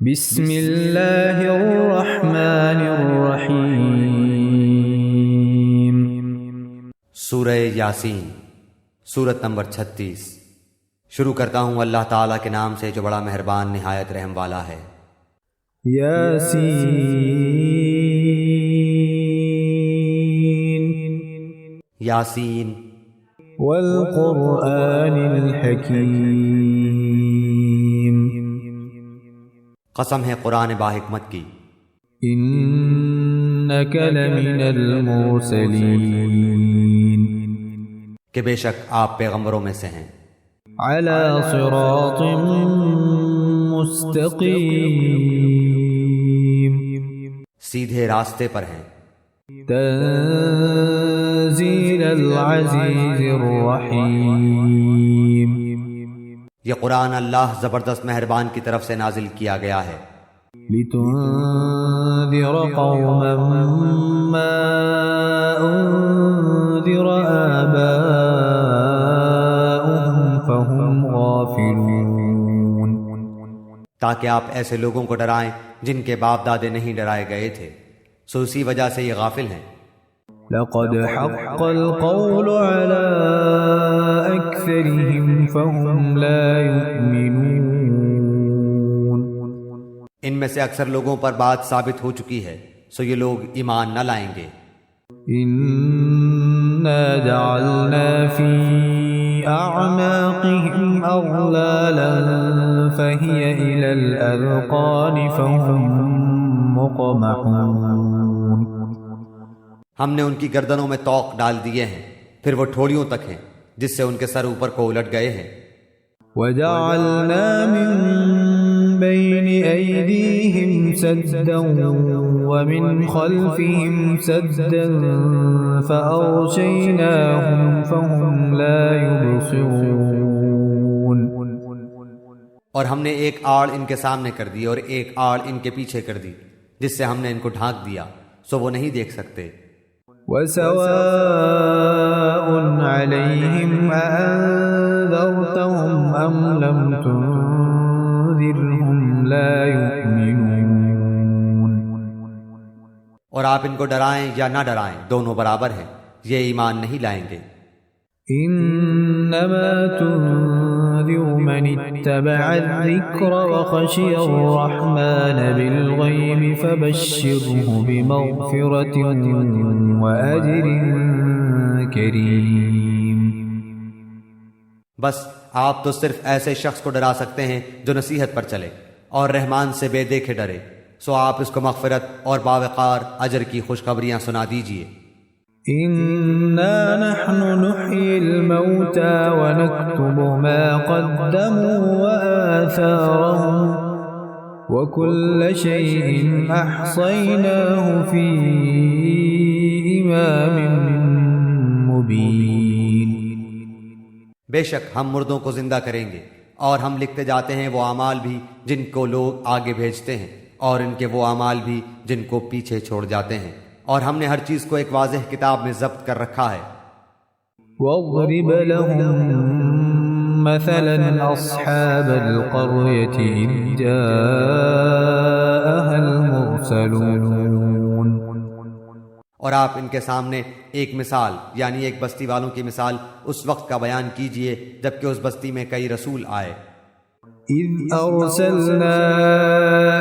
بسم اللہ الرحمن الرحیم۔ سورہ یاسین، سورت نمبر 36۔ شروع کرتا ہوں اللہ تعالیٰ کے نام سے جو بڑا مہربان نہایت رحم والا ہے۔ یاسین یاسین والقرآن الحکیم، قسم ہے قرآن باحکمت کی، انک لمن المرسلین، کہ بے شک آپ پیغمبروں میں سے ہیں، علی صراط مستقیم، سیدھے راستے پر ہیں، تنزیل العزیز الرحیم، یہ قرآن اللہ زبردست مہربان کی طرف سے نازل کیا گیا ہے، لتنذر قوما ما انذر آباؤهم فهم غافلون، تاکہ آپ ایسے لوگوں کو ڈرائیں جن کے باپ دادے نہیں ڈرائے گئے تھے، سو اسی وجہ سے یہ غافل ہیں۔ لقد حق القول على أكثرهم فهم لا يؤمنون، ان میں سے اکثر لوگوں پر بات ثابت ہو چکی ہے، سو یہ لوگ ایمان نہ لائیں گے۔ إنا جعلنا في أعناقهم أغلالا فهي إلى الأذقان فهم مقمحون، ہم نے ان کی گردنوں میں طوق ڈال دیے ہیں، پھر وہ ٹھوڑیوں تک ہیں جس سے ان کے سر اوپر کو الٹ گئے ہیں۔ وجعلنا من بين أيديهم سدا ومن خلفهم سدا فأغشيناهم فهم لا يبصرون، اور ہم نے ایک آڑ ان کے سامنے کر دی اور ایک آڑ ان کے پیچھے کر دی، جس سے ہم نے ان کو ڈھانک دیا، سو وہ نہیں دیکھ سکتے۔ وسواء عليهم أأنذرتهم أم لم تنذرهم لا يؤمنون، اور آپ ان کو ڈرائیں یا نہ ڈرائیں دونوں برابر ہیں، یہ ایمان نہیں لائیں گے۔ إنما تنذر من اتبع الذكر وخشي الرحمن بالغيب فبشره بمغفرة وأجر كريم، بس آپ تو صرف ایسے شخص کو ڈرا سکتے ہیں جو نصیحت پر چلے اور رحمان سے بے دیکھے ڈرے، سو آپ اس کو مغفرت اور باوقار اجر کی خوشخبریاں سنا دیجئے۔ إنا نحن نحيي الموتى ونكتب ما قدموا وآثارهم وكل شيء أحصيناه في إمام مبين، بے شک ہم مردوں کو زندہ کریں گے اور ہم لکھتے جاتے ہیں وہ اعمال بھی جن کو لوگ آگے بھیجتے ہیں اور ان کے وہ اعمال بھی جن کو پیچھے چھوڑ جاتے ہیں، اور ہم نے ہر چیز کو ایک واضح کتاب میں ضبط کر رکھا ہے۔ واضرب لهم مثلا أصحاب القرية إذ جاءها المرسلون، اور آپ ان کے سامنے ایک مثال یعنی ایک بستی والوں کی مثال اس وقت کا بیان کیجئے جبکہ اس بستی میں کئی رسول آئے۔ إذ أرسلنا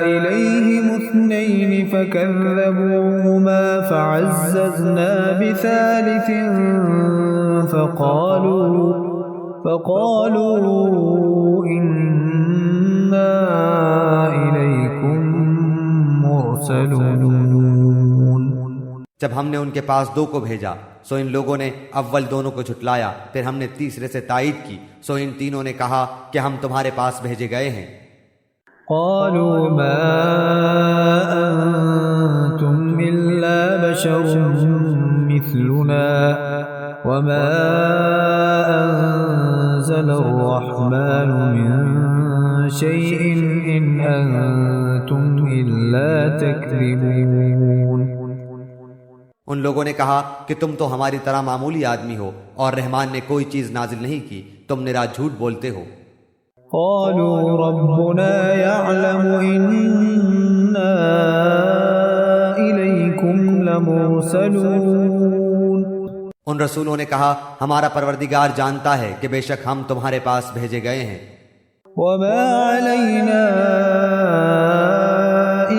إليهم 2 فكذبوهما فعززنا بثالث فقالوا إنا إليكم مرسلون، جب ہم نے ان کے پاس 2 کو بھیجا سو ان لوگوں نے اول دونوں کو جھٹلایا، پھر ہم نے تیسرے سے تائید کی، سو ان تینوں نے کہا کہ ہم تمہارے پاس بھیجے گئے ہیں۔ قالوا ما أنتم إلا بشر مثلنا وما أنزل الرحمن من شيء إن أنتم إلا تكذبون، ان لوگوں نے کہا کہ تم تو ہماری طرح معمولی آدمی ہو اور رحمان نے کوئی چیز نازل نہیں کی، تم نرا جھوٹ بولتے ہو۔ قالوا ربنا يعلم إنا إليكم لمرسلون. ان رسولوں نے کہا ہمارا پروردگار جانتا ہے کہ بے شک ہم تمہارے پاس بھیجے گئے ہیں. وما علينا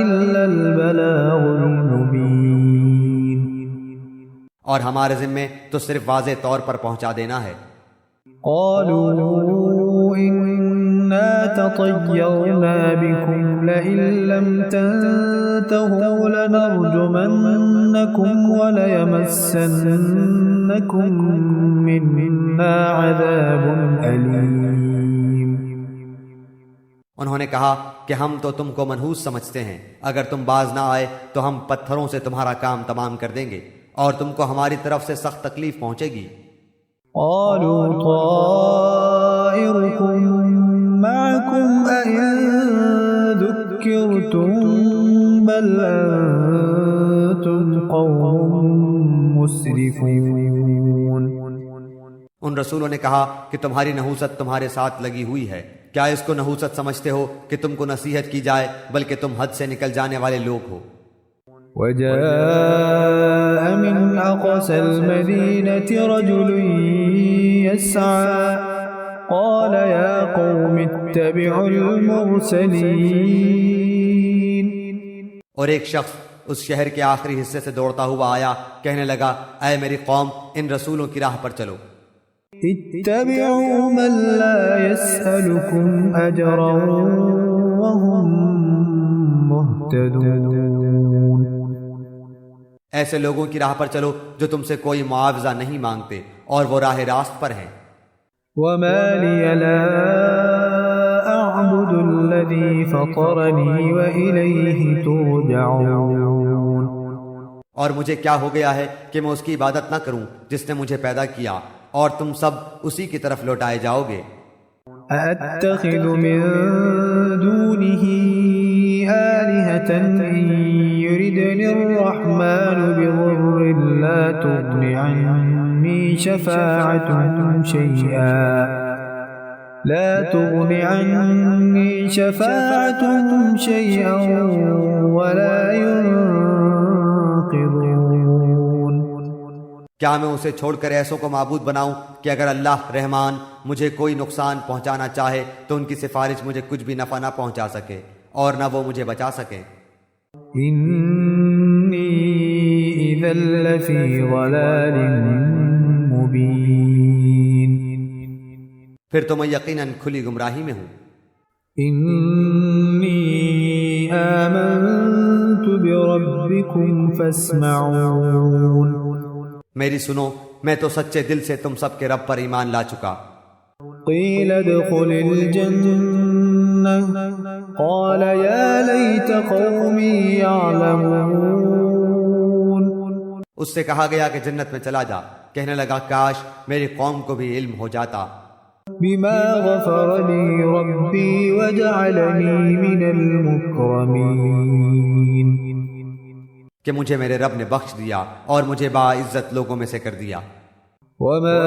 إلا البلاغ المبين. اور ہمارے ذمے تو صرف واضح طور پر پہنچا دینا ہے. قالوا إنا تطيرنا بكم لئن لم تنتهوا لنرجمنكم وليمسنكم منا عذاب أليم. انہوں نے کہا کہ ہم تو تم کو منحوس سمجھتے ہیں، اگر تم باز نہ آئے تو ہم پتھروں سے تمہارا کام تمام کر دیں گے اور تم کو ہماری طرف سے سخت تکلیف پہنچے گی. قالوا طائركم معكم أئن ذكرتم بل أنتم قوم مسرفون. ان رسولوں نے کہا کہ تمہاری نحوست تمہارے ساتھ لگی ہوئی ہے، کیا اس کو نحوست سمجھتے ہو کہ تم کو نصیحت کی جائے، بلکہ تم حد سے نکل جانے والے لوگ ہو. وجاء من أقصى المدينة رجل يسعى قال يا قوم اتبعوا المرسلين. اور ایک شخص اس شہر کے آخری حصے سے دوڑتا ہوا آیا، کہنے لگا اے میری قوم ان رسولوں کی راہ پر چلو. اتبعوا من لا يسألكم أجرا وهم مهتدون. ایسے لوگوں کی راہ پر چلو جو تم سے کوئی معاوضہ نہیں مانگتے اور وہ راہ راست پر ہیں. وما لي لا أعبد الذي فطرني وإليه ترجعون. اور مجھے کیا ہو گیا ہے کہ میں اس کی عبادت نہ کروں جس نے مجھے پیدا کیا، اور تم سب اسی کی طرف لوٹائے جاؤ گے. أأتخذ من دونه آلهة إن يردني الرحمن بضر لا تغن عني شفاعتهم شيئا ولا ينقذون. کیا میں اسے چھوڑ کر ایسوں کو معبود بناؤں کہ اگر اللہ رحمان مجھے کوئی نقصان پہنچانا چاہے تو ان کی سفارش مجھے کچھ بھی نفع نہ پہنچا سکے اور نہ وہ مجھے بچا سکے. إني إذا لفي ضلال مبين. پھر تو میں یقیناً کھلی گمراہی میں ہوں. إني آمنت بربكم فاسمعون. میری سنو، میں تو سچے دل سے تم سب کے رب پر ایمان لا چکا. قيل ادخل الجنة قال يا ليت قومي يعلمون. اس سے کہا گیا کہ جنت میں چلا جا، کہنے لگا کاش میری قوم کو بھی علم ہو جاتا. بما غفر لي ربي وجعلني من المكرمين. کہ مجھے میرے رب نے بخش دیا اور مجھے باعزت لوگوں میں سے کر دیا. وما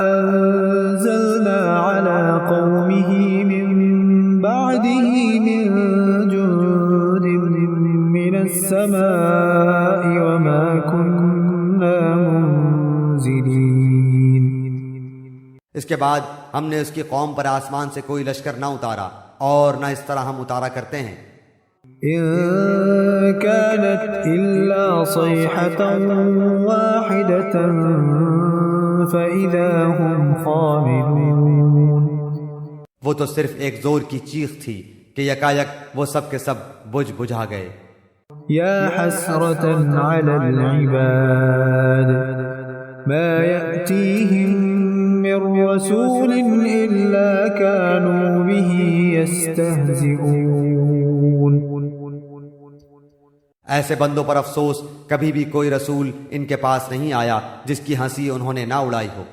أنزلنا على قومه من بعده من جند من السماء وما كنا منزلين. اس کے بعد ہم نے اس کی قوم پر آسمان سے کوئی لشکر نہ اتارا اور نہ اس طرح ہم اتارا کرتے ہیں. إن كانت إلا صيحة واحدة فإذا هم خامدون. وہ تو صرف ایک زور کی چیخ تھی کہ یکایک وہ سب کے سب بجھ بجھا گئے. يا حسرة على العباد ما يأتيهم من رسول إلا كانوا به يستهزئون. ایسے بندوں پر افسوس، کبھی بھی کوئی رسول ان کے پاس نہیں آیا جس کی ہنسی انہوں نے نہ اڑائی ہو.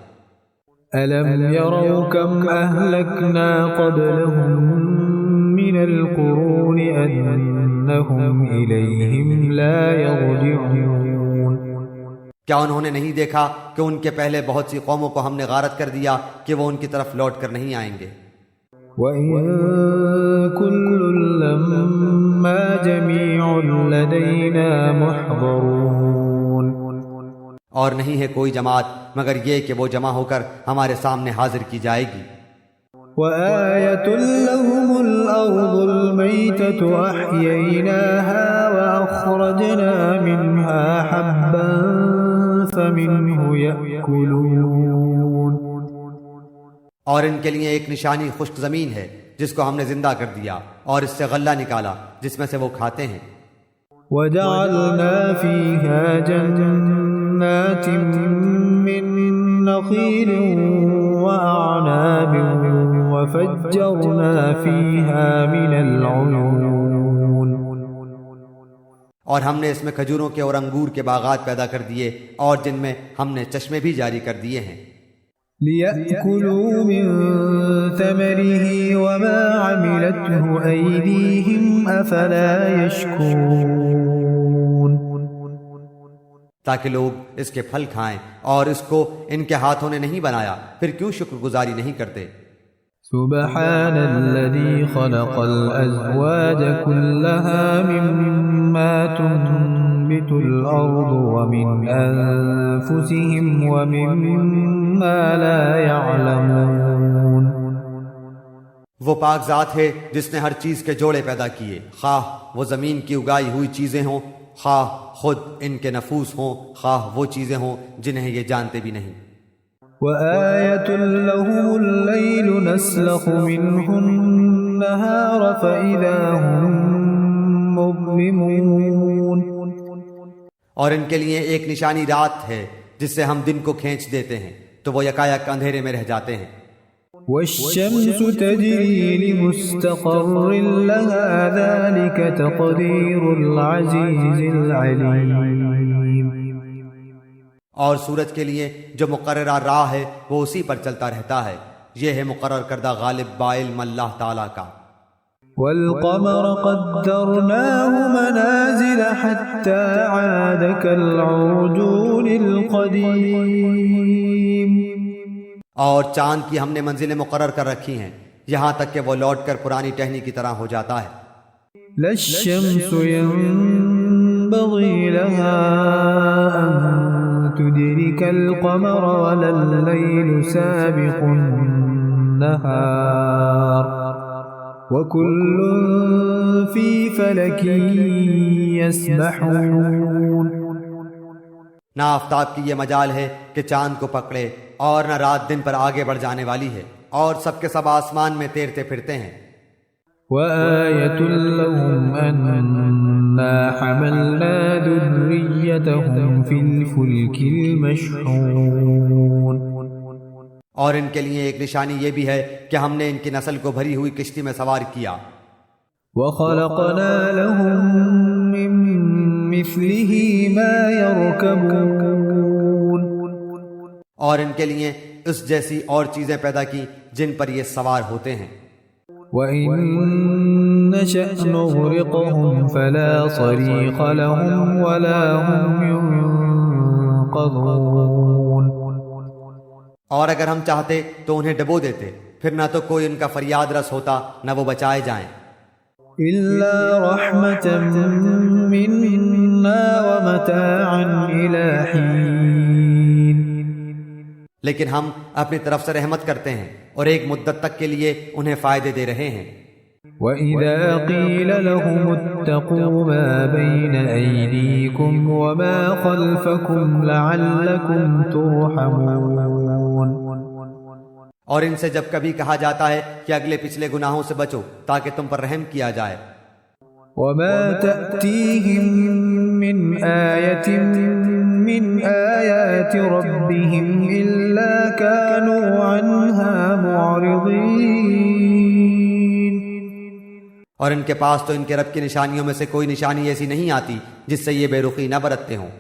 ألم يروا كم أهلكنا قبلهم من القرون أنهم إليهم لا يرجعون. کیا انہوں نے نہیں دیکھا کہ ان کے پہلے بہت سی قوموں کو ہم نے غارت کر دیا کہ وہ ان کی طرف لوٹ کر نہیں آئیں گے. وَإِن كُلٌّ لَّمَّا جَمِيعٌ لَّدَيْنَا مُحْضَرُونَ اور نہیں ہے کوئی جماعت مگر یہ کہ وہ جمع ہو کر ہمارے سامنے حاضر کی جائے گی۔ وَآيَةٌ لَّهُمُ الْأَرْضُ الْمَيْتَةُ أَحْيَيْنَاهَا وَأَخْرَجْنَا مِنْهَا حَبًّا فَمِنْهُ يَأْكُلُونَ اور ان کے لیے ایک نشانی خشک زمین ہے جس کو ہم نے زندہ کر دیا اور اس سے غلہ نکالا جس میں سے وہ کھاتے ہیں۔ وَجَعَلْنَا فِيهَا جَنَّاتٍ مِّن نَّخِيلٍ وَأَعْنَابٍ وَفَجَّرْنَا فِيهَا مِنَ الْعُيُونِ اور ہم نے اس میں کھجوروں کے اور انگور کے باغات پیدا کر دیے اور جن میں ہم نے چشمے بھی جاری کر دیے ہیں۔ لِيَأْكُلُوا مِن ثَمَرِهِ وَمَا عَمِلَتْهُ أَيْدِيهِمْ أَفَلَا يَشْكُرُونَ تاکہ لوگ اس کے پھل کھائیں اور اس کو ان کے ہاتھوں نے نہیں بنایا، پھر کیوں شکر گزاری نہیں کرتے؟ سبحان الذي خلق الأزواج كلها مما تنبت الأرض ومن أنفسهم ومما لا يعلمون وہ پاک ذات ہے جس نے ہر چیز کے جوڑے پیدا کیے، خواہ وہ زمین کی اگائی ہوئی چیزیں ہوں، خواہ خود ان کے نفوس ہوں، خواہ وہ چیزیں ہوں جنہیں یہ جانتے بھی نہیں۔ وَآيَةٌ لَّهُمُ اللَّيْلُ نَسْلَخُ مِنْهُ النَّهَارَ فَإِذَا هُم مُّظْلِمُونَ اور ان کے لیے ایک نشانی رات ہے جس سے ہم دن کو کھینچ دیتے ہیں تو وہ یکایک اندھیرے میں رہ جاتے ہیں۔ وَالشَّمْسُ تَجْرِي لِمُسْتَقَرٍّ لَّهَا ذَلِكَ تَقْدِيرُ الْعَزِيزِ الْعَلِيمِ اور سورج کے لیے جو مقررہ راہ ہے وہ اسی پر چلتا رہتا ہے، یہ ہے مقرر کردہ غالب بعلم اللہ تعالیٰ کا۔ وَالْقَمَرَ قَدَّرْنَاهُ مَنَازِلَ حَتَّى عَادَ كَالْعُرْجُونِ الْقَدِيمِ اور چاند کی ہم نے منزلیں مقرر کر رکھی ہیں یہاں تک کہ وہ لوٹ کر پرانی ٹہنی کی طرح ہو جاتا ہے۔ لَا الشَّمْسُ يَنبَغِي لَهَا أَن تُدْرِكَ الْقَمَرَ وَلَا اللَّيْلُ سَابِقُ النَّهَارِ وَكُلٌّ فِي فَلَكٍ يَسْبَحُونَ نہ آفتاب کی یہ مجال ہے کہ چاند کو پکڑے اور نہ رات دن پر آگے بڑھ جانے والی ہے، اور سب کے سب آسمان میں تیرتے پھرتے ہیں۔ وَآيَةٌ لَّهُمْ أَنَّا حَمَلْنَا ذُرِّيَّتَهُمْ فِي الْفُلْكِ الْمَشْحُونِ اور ان کے لیے ایک نشانی یہ بھی ہے کہ ہم نے ان کی نسل کو بھری ہوئی کشتی میں سوار کیا۔ وَخَلَقْنَا لَهُم مِّن مِّثْلِهِ مَا يَرْكَبُونَ اور ان کے لیے اس جیسی اور چیزیں پیدا کی جن پر یہ سوار ہوتے ہیں۔ وَإِن نَّشَأْ نُغْرِقْهُمْ فَلَا صَرِيخَ لَهُمْ وَلَا هُمْ يُنقَذُونَ اور اگر ہم چاہتے تو انہیں ڈبو دیتے، پھر نہ تو کوئی ان کا فریاد رس ہوتا نہ وہ بچائے جائیں۔ إِلَّا رَحْمَةً مِّنَّا وَمَتَاعًا إِلَىٰ حِينٍ لیکن ہم اپنی طرف سے رحمت کرتے ہیں اور ایک مدت تک کے لیے انہیں فائدے دے رہے ہیں۔ وَإِذَا قِيلَ لَهُمُ اتَّقُوا مَا بَيْنَ أَيْدِيكُمْ وَمَا خَلْفَكُمْ لَعَلَّكُمْ تُرْحَمُونَ اور ان سے جب کبھی کہا جاتا ہے کہ اگلے پچھلے گناہوں سے بچو تاکہ تم پر رحم کیا جائے۔ وَمَا تَأْتِيهِم مِّنْ آيَةٍ مِّنْ آيَاتِ رَبِّهِمْ إِلَّا كَانُوا عَنْهَا مُعْرِضِينَ اور ان کے پاس تو ان کے رب کی نشانیوں میں سے کوئی نشانی ایسی نہیں آتی جس سے یہ بے رخی نہ برتتے ہوں۔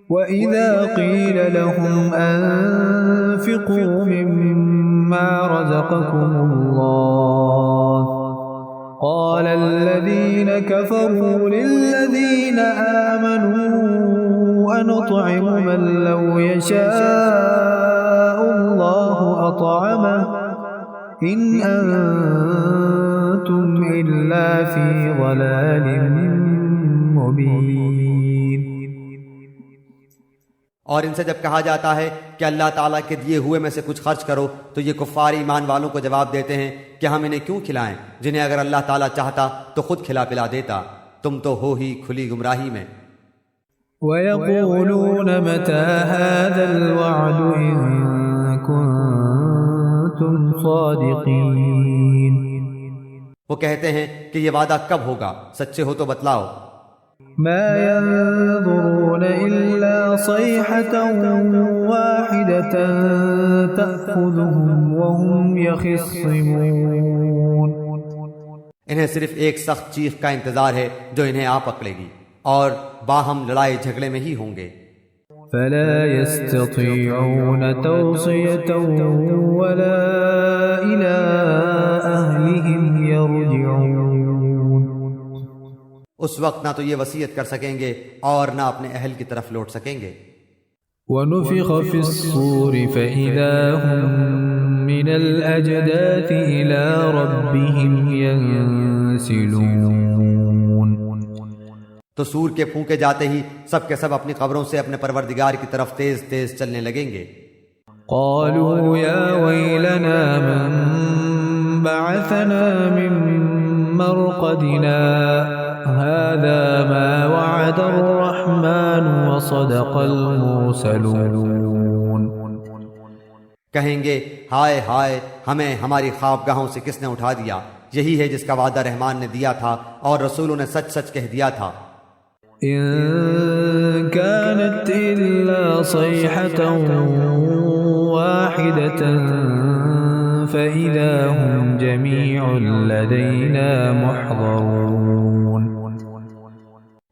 وَإِذَا قِيلَ لَهُمْ أَنفِقُوا مِمَّا رَزَقَكُمُ اللَّهُ قَالَ الَّذِينَ كَفَرُوا لِلَّذِينَ آمَنُوا أَنُطْعِمُ مَن لَّوْ يَشَاءُ اللَّهُ أَطْعَمَهُ إن أنتم إلا في ضلال مبين۔ اور ان سے جب کہا جاتا ہے کہ اللہ تعالیٰ کے دیے ہوئے میں سے کچھ خرچ کرو تو یہ کفار ایمان والوں کو جواب دیتے ہیں کہ ہم انہیں کیوں کھلائیں جنہیں اگر اللہ تعالیٰ چاہتا تو خود کھلا پلا دیتا، تم تو ہو ہی کھلی گمراہی میں۔ وَيَقُولُونَ مَتَى هَذَا الْوَعْدُ إِن كُنتُمْ صَادِقِينَ۔ وہ کہتے ہیں کہ یہ وعدہ کب ہوگا، سچے ہو تو بتلاؤ۔ ما ينظرون إلا صيحة واحدة تأخذهم وهم يخصمون۔ انہیں صرف ایک سخت چیخ کا انتظار ہے جو انہیں آ پکڑے گی اور باہم لڑائی جھگڑے میں ہی ہوں گے۔ فلا يستطيعون توصية ولا إلى أهلهم يرجعون۔ اس وقت نہ تو یہ وصیت کر سکیں گے اور نہ اپنے اہل کی طرف لوٹ سکیں گے۔ ونفخ في الصور فإذا هم من الأجداث إلى ربهم ينسلون۔ تو سور کے پھونکے جاتے ہی سب کے سب اپنی قبروں سے اپنے پروردگار کی طرف تیز تیز چلنے لگیں گے۔ قالوا يا ويلنا من بعثنا من مرقدنا هذا ما وعد الرحمن وصدق المرسلون۔ کہیں گے ہائے ہائے، ہمیں ہماری خوابگاہوں سے کس نے اٹھا دیا، یہی ہے جس کا وعدہ رحمان نے دیا تھا اور رسولوں نے سچ سچ کہہ دیا تھا۔ إن كانت إلا صيحة واحدة فإذا هم جميع لدينا محضرون۔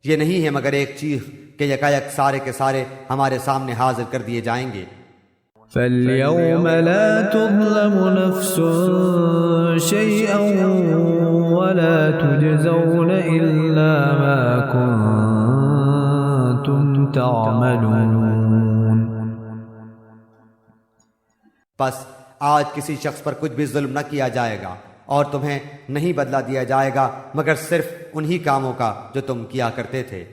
یہ نہیں ہے مگر ایک چیخ کہ یکایک سارے کے سارے ہمارے سامنے حاضر کر دیے جائیں گے۔ فاليوم لا تظلم نفس شيئا ولا تجزون إلا ما كنتم تعملون۔ بس آج کسی شخص پر کچھ بھی ظلم نہ کیا جائے گا اور تمہیں نہیں بدلہ دیا جائے گا مگر صرف انہی کاموں کا جو تم کیا کرتے تھے۔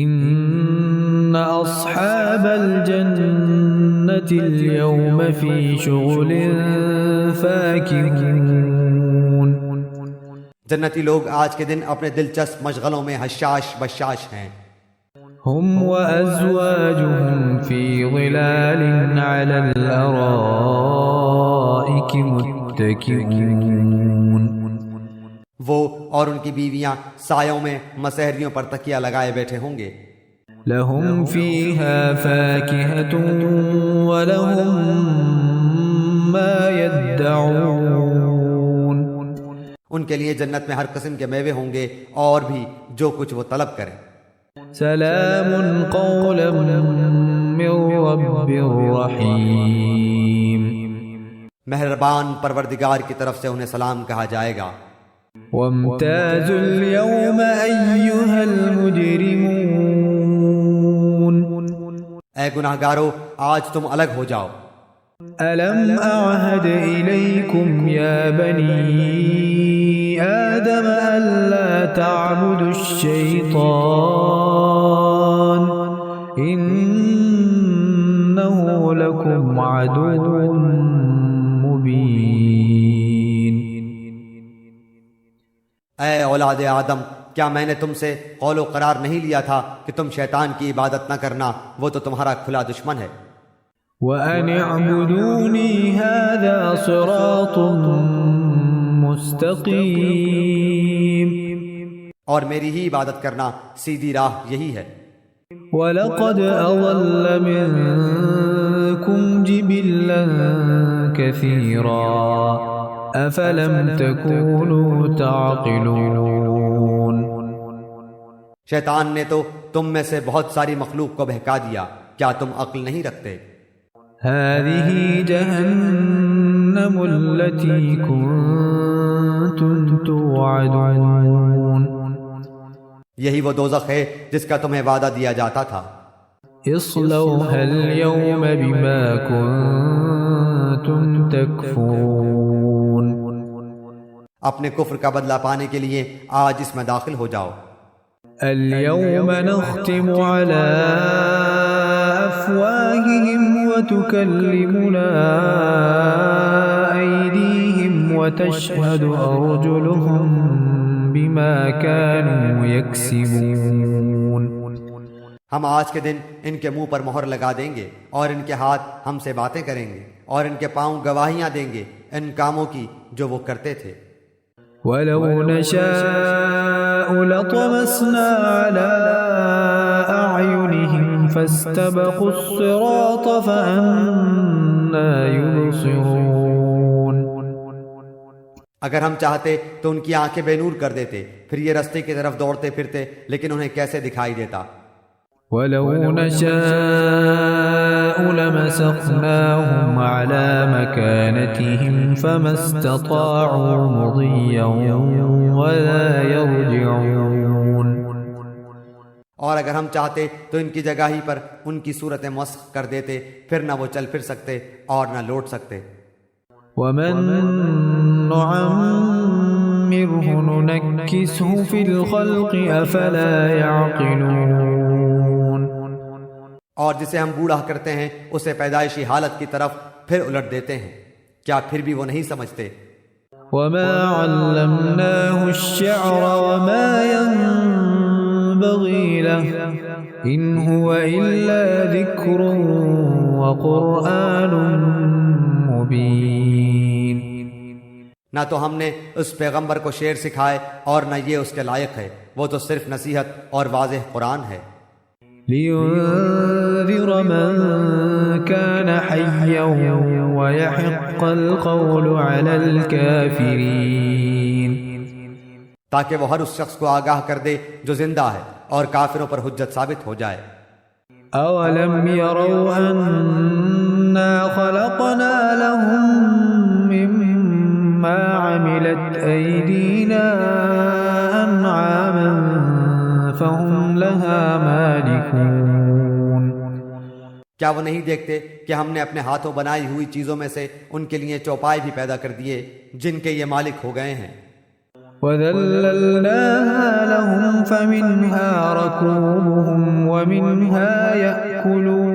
إن أصحاب الجنة اليوم في شغل فاكهون۔ جنتی لوگ آج کے دن اپنے دلچسپ مشغلوں میں حشاش بشاش ہیں۔ هم وأزواجهم في ظلال على الأرائك متكئون۔ وہ اور ان کی بیویاں سایوں میں مسہریوں پر تکیہ لگائے بیٹھے ہوں گے۔ لهم فيها فاكهة ولهم ما يدعون۔ ان کے لیے جنت میں ہر قسم کے میوے ہوں گے اور بھی جو کچھ وہ طلب کریں۔ سلام قولا من رب رحیم۔ مہربان پروردگار کی طرف سے انہیں سلام کہا جائے گا۔ وامتازوا اليوم أيها المجرمون۔ اے گناہگارو، آج تم الگ ہو جاؤ۔ ألم أعهد إليكم يا بني آدم ألا تعبدوا الشيطان إنه لكم عدو مبين۔ اے اولاد آدم، کیا میں نے تم سے قول و قرار نہیں لیا تھا کہ تم شیطان کی عبادت نہ کرنا، وہ تو تمہارا کھلا دشمن ہے۔ وَأَنِ اعْبُدُونِي هَذَا صِرَاطٌ مُسْتَقِيمٌ۔ اور میری ہی عبادت کرنا سیدھی راہ یہی ہے۔ وَلَقَدْ أَضَلَّ مِنْكُمْ جِبِلًّا كَثِيرًا أَفَلَمْ تَكُونُوا تَعْقِلُونَ۔ شیطان نے تو تم میں سے بہت ساری مخلوق کو بہکا دیا، کیا تم عقل نہیں رکھتے؟ هذه جهنم التي كنتم توعدون۔ یہی وہ دوزخ ہے جس کا تمہیں وعدہ دیا جاتا تھا۔ اصلوها اليوم بما كنتم تكفرون۔ اپنے کفر کا بدلہ پانے کے لیے آج اس میں داخل ہو جاؤ۔ اليوم نختم على أفواههم وتكلمنا أيديهم وتشهد أرجلهم بما كانوا يكسبون۔ ہم آج کے دن ان کے منہ پر مہر لگا دیں گے اور ان کے ہاتھ ہم سے باتیں کریں گے اور ان کے پاؤں گواہیاں دیں گے ان کاموں کی جو وہ کرتے تھے۔ وَلَوْ نَشَاءُ لَطَمَسْنَا عَلَىٰ أَعْيُنِهِمْ فَاسْتَبَقُوا الصِّرَاطَ فَأَنَّىٰ يُبْصِرُونَ۔ اگر ہم چاہتے تو ان کی آنکھیں بے نور کر دیتے، پھر یہ رستے کی طرف دوڑتے پھرتے، لیکن انہیں کیسے دکھائی دیتا۔ وَلَوْ نَشَاءُ لَمَسَخْنَاهُمْ عَلَىٰ مَكَانَتِهِمْ فَمَا اسْتَطَاعُوا مُضِيًّا وَلَا يَرْجِعُونَ۔ اور اگر ہم چاہتے تو ان کی جگہ ہی پر ان کی صورتیں مسخ کر دیتے، پھر نہ وہ چل پھر سکتے اور نہ لوٹ سکتے۔ وَمَن نُّعَمِّرْهُ نُنَكِّسْهُ فِي الْخَلْقِ أَفَلَا يَعْقِلُونَ۔ اور جسے ہم بوڑھا کرتے ہیں اسے پیدائشی حالت کی طرف پھر الٹ دیتے ہیں، کیا پھر بھی وہ نہیں سمجھتے؟ وَمَا عَلَّمْنَاهُ الشِّعْرَ وَمَا يَنبَغِي لَهُ إِنْ هُوَ إِلَّا ذِكْرٌ وَقُرْآنٌ مُبِينٌ۔ نہ تو ہم نے اس پیغمبر کو شعر سکھائے اور نہ یہ اس کے لائق ہے، وہ تو صرف نصیحت اور واضح قرآن ہے۔ لِيُنذِرَ مَن كَانَ حَيًّا وَيَحِقَّ الْقَوْلُ عَلَى الْكَافِرِينَ۔ تاکہ وہ ہر اس شخص کو آگاہ کر دے جو زندہ ہے اور کافروں پر حجت ثابت ہو جائے۔ أَوَلَمْ يَرَوْا أَنَّا خَلَقْنَا لَهُم مِّمَّا عَمِلَتْ أَيْدِينَا أَنْعَامًا فَهُمْ لَهَا مَالِكُونَ۔ کیا وہ نہیں دیکھتے کہ ہم نے اپنے ہاتھوں بنائی ہوئی چیزوں میں سے ان کے لیے چوپائے بھی پیدا کر دیے جن کے یہ مالک ہو گئے ہیں۔ وَذَلَّلْنَاهَا لَهُمْ فَمِنْهَا رَكُوبُهُمْ وَمِنْهَا يَأْكُلُونَ۔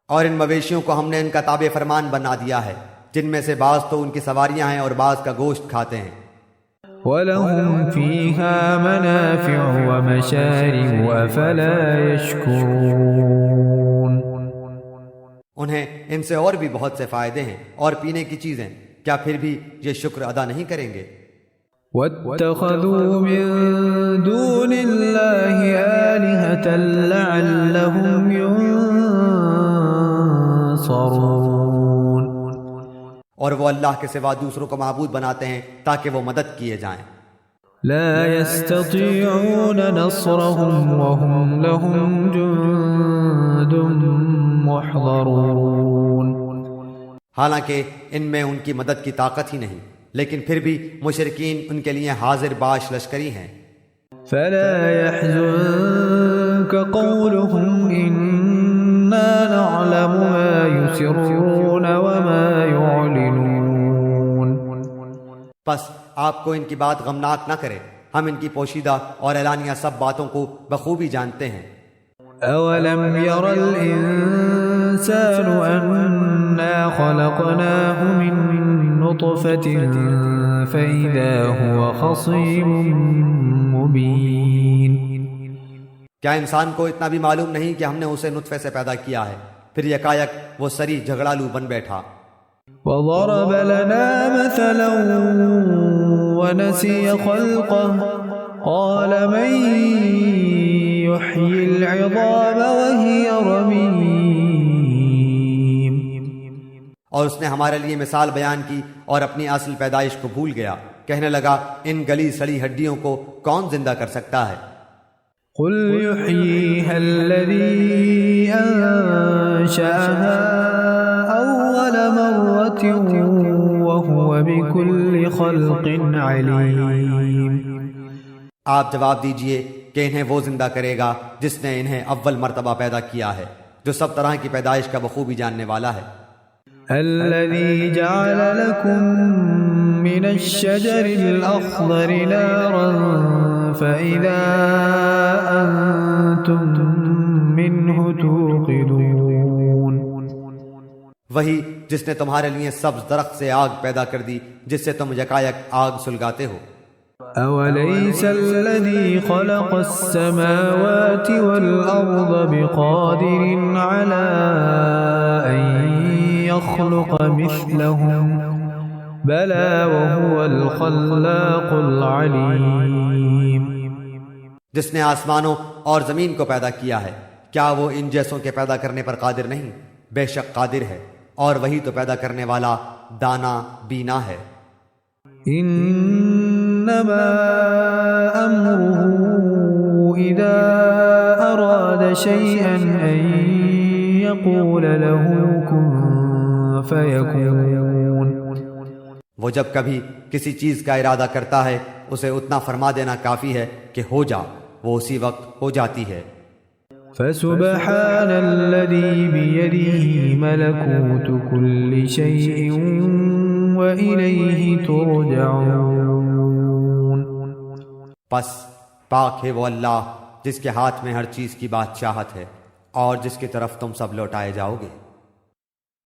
اور ان مویشیوں کو ہم نے ان کا تابع فرمان بنا دیا ہے، جن میں سے بعض تو ان کی سواریاں ہیں اور بعض کا گوشت کھاتے ہیں۔ وَلَهُمْ فِيهَا مَنَافِعُ وَمَشَارِبُ أَفَلَا يَشْكُرُونَ۔ انہیں ان سے اور بھی بہت سے فائدے ہیں اور پینے کی چیزیں، کیا پھر بھی یہ شکر ادا نہیں کریں گے؟ وَاتَّخَذُوا مِن دُونِ اللَّهِ آلِهَةً لَعَلَّهُمْ يُنصَرُونَ۔ اور وہ اللہ کے سوا دوسروں کو معبود بناتے ہیں تاکہ وہ مدد کیے جائیں۔ لا يستطيعون نصرهم وهم لهم جند محضرون۔ حالانکہ ان میں ان کی مدد کی طاقت ہی نہیں، لیکن پھر بھی مشرکین ان کے لیے حاضر باش لشکری ہیں۔ فلا يحزنك قولهم إنا نعلم ما يسرون وما يعلنون۔ پس آپ کو ان کی بات غمناک نہ کرے، ہم ان کی پوشیدہ اور اعلانیہ سب باتوں کو بخوبی جانتے ہیں۔ أولم ير الإنسان أنا خلقناه من نطفة فإذا هو خصيم مبين۔ کیا انسان کو اتنا بھی معلوم نہیں کہ ہم نے اسے نطفے سے پیدا کیا ہے، پھر یکایک وہ سری جھگڑالو بن بیٹھا۔ وضرب لنا مثلا ونسي خلقه قال من يحيي العظام وهي رميم۔ اور اس نے ہمارے لیے مثال بیان کی اور اپنی اصل پیدائش کو بھول گیا، کہنے لگا ان گلی سڑی ہڈیوں کو کون زندہ کر سکتا ہے؟ قل يحييها الذي أنشأها أول مرة وهو بكل خلق عليم۔ آپ جواب دیجئے کہ انہیں وہ زندہ کرے گا جس نے انہیں اول مرتبہ پیدا کیا ہے، جو سب طرح کی پیدائش کا بخوبی جاننے والا ہے۔ الذي جعل لكم من الشجر الأخضر نارا فإذا أنتم منه توقدون. وہی جس نے تمہارے لیے سبز درخت سے آگ پیدا کر دی جس سے تم یکایک آگ سلگاتے ہو. أوليس الذي خلق السماوات والأرض بقادر على أن يخلق مثلهم بلى وهو الخلاق العليم. جس نے آسمانوں اور زمین کو پیدا کیا ہے کیا وہ ان جیسوں کے پیدا کرنے پر قادر نہیں؟ بے شک قادر ہے اور وہی تو پیدا کرنے والا دانا بینا ہے. انما امره اذا اراد شيئا ان يقول له كن فيكون. وہ جب کبھی کسی چیز کا ارادہ کرتا ہے اسے اتنا فرما دینا کافی ہے کہ ہو جا، وہ اسی وقت ہو جاتی ہے. فسبحان الذي بيده ملكوت كل شيء وإليه ترجعون. پس پاک ہے وہ اللہ جس کے ہاتھ میں ہر چیز کی بادشاہت ہے اور جس کی طرف تم سب لوٹائے جاؤ گے.